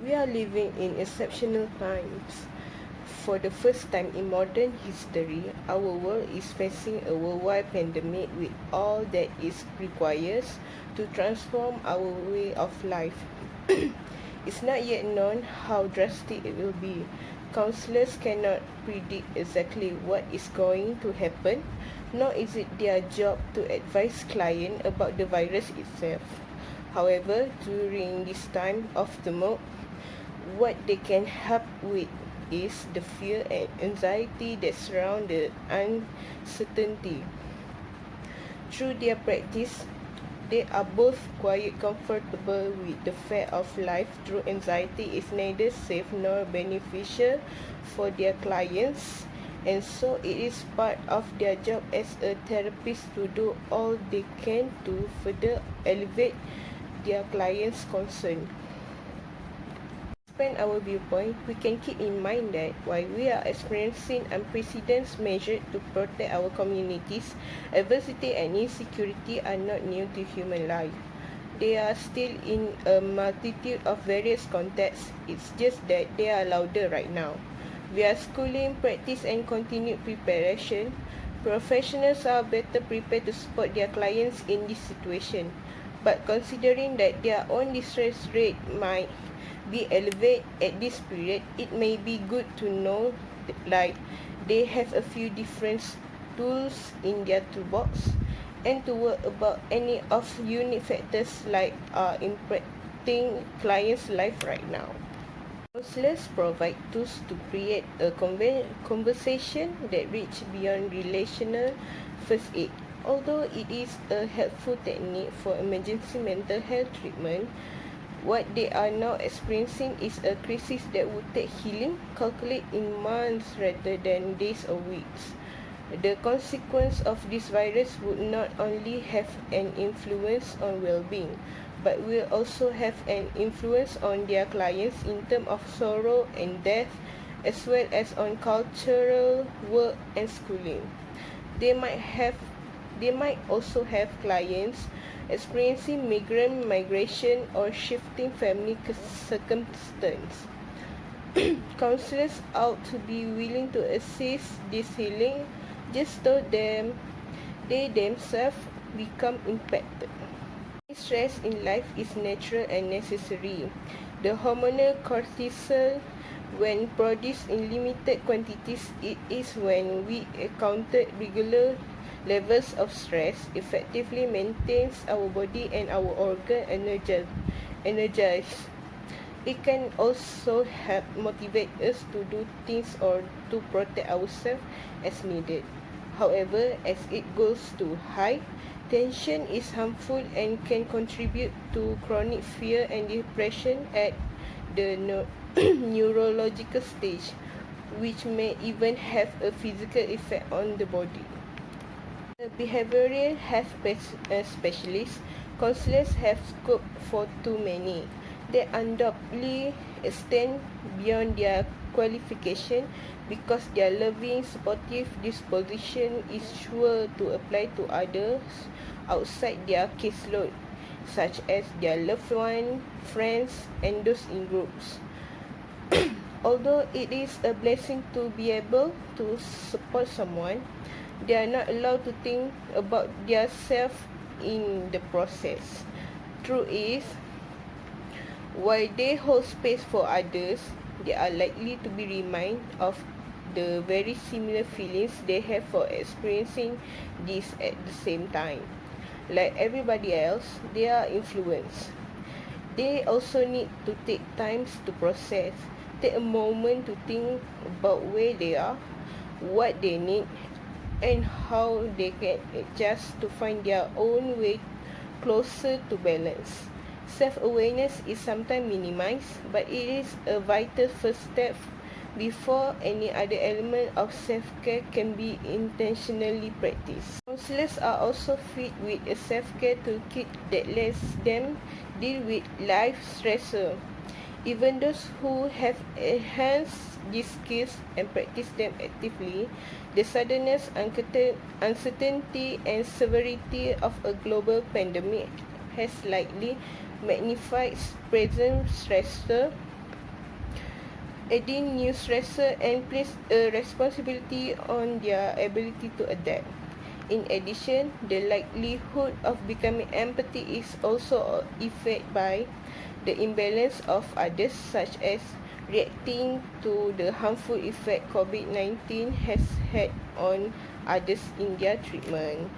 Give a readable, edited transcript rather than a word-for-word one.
We are living in exceptional times. For the first time in modern history, our world is facing a worldwide pandemic with all that it requires to transform our way of life. It's not yet known how drastic it will be. Counselors cannot predict exactly what is going to happen, nor is it their job to advise clients about the virus itself. However, during this time of turmoil, what they can help with is the fear and anxiety that surround the uncertainty. Through their practice, they are both quite comfortable with the fact of life through anxiety is neither safe nor beneficial for their clients, and so it is part of their job as a therapist to do all they can to further elevate their clients' concern. Expand our viewpoint, we can keep in mind that while we are experiencing unprecedented measures to protect our communities, adversity and insecurity are not new to human life. They are still in a multitude of various contexts. It's just that they are louder right now. Via schooling, practice and continued preparation, professionals are better prepared to support their clients in this situation. But considering that their own distress rate might be elevated at this period, it may be good to know like they have a few different tools in their toolbox and to work about any of unique factors like are impacting clients' life right now. Counselors provide tools to create a conversation that reach beyond relational first aid. Although it is a helpful technique for emergency mental health treatment, what they are now experiencing is a crisis that would take healing calculate in months rather than days or weeks. The consequence of this virus would not only have an influence on well-being, but will also have an influence on their clients in terms of sorrow and death, as well as on cultural, work and schooling. They might also have clients experiencing migrant migration or shifting family circumstances. Counselors ought to be willing to assist this healing just so they themselves become impacted. Stress in life is natural and necessary. The hormonal cortisol, when produced in limited quantities, it is when we encounter regular levels of stress, effectively maintains our body and our organ energized. It can also help motivate us to do things or to protect ourselves as needed. However, as it goes too high, tension is harmful and can contribute to chronic fear and depression at the neurological stage, which may even have a physical effect on the body. The behavioral health specialists, counselors have scope for too many. They undoubtedly extend beyond their qualification because their loving, supportive disposition is sure to apply to others outside their caseload, such as their loved ones, friends, and those in groups. Although it is a blessing to be able to support someone, they are not allowed to think about themselves in the process. Truth is, while they hold space for others, they are likely to be reminded of the very similar feelings they have for experiencing this at the same time. Like everybody else, they are influenced. They also need to take time to process, take a moment to think about where they are, what they need, and how they can adjust to find their own way closer to balance. Self-awareness is sometimes minimized, but it is a vital first step before any other element of self-care can be intentionally practiced. Counselors are also fit with a self-care toolkit that lets them deal with life stressors. Even those who have enhanced these skills and practice them actively, the suddenness, uncertainty, and severity of a global pandemic has likely magnified present stressors adding new stressor and place a responsibility on their ability to adapt. In addition, the likelihood of becoming empathy is also affected by the imbalance of others, such as reacting to the harmful effect COVID-19 has had on others in their treatment.